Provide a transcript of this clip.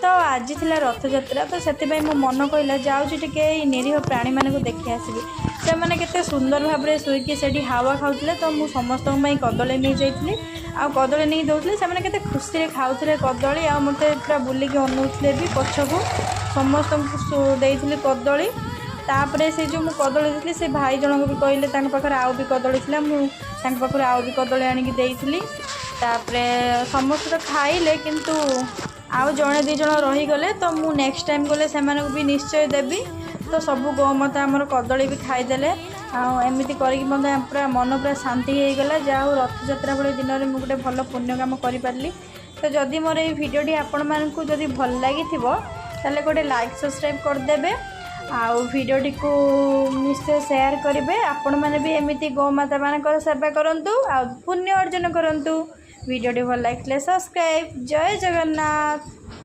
तो आज थिला रथयात्रा तो से मो मन कहला जाऊँगी टिके निरीह प्राणी मानक देखी आसबि से मैंने केते सुंदर भाव में शुईकी से हावा खाऊले तो मुझ समस्त कदली नहीं जाइली आ कदली नहीं दौले से केते खुशी खाऊे कदली आ मत पूरा बुलिकी अनौले भी पछकू समस्त देती कदली तापर से जो मुझे कदली देती से भाई जनक भी कहले पाखे आउ भी कदली थी मुझे आउ भी कदली आणिकी देती समस्त तो खाइले किंतु आउ जड़े दी जन रहीगले तो मु नेक्स्ट टाइम गले से भी निश्चय देवी तो सब गोमत आमर कदली भी खाईदे एमती करके पूरा मन पूरा शांति हो गला जहाँ रथयात्रा भाई दिन में मुझे भल पुण्य काम करी तो जदि मोर ये भिडियोटी आपण मानकु जदि भल लगी ताले गोटे लाइक सब्सक्राइब करदे आउ भिडियोटी को निश्चय शेयर करेंगे आपण मैंने भी एमती गोमाता मान सेवा करूँ आ पुण्य अर्जन करूँ वीडियोटी भल लगे सब्सक्राइब जय जगन्नाथ।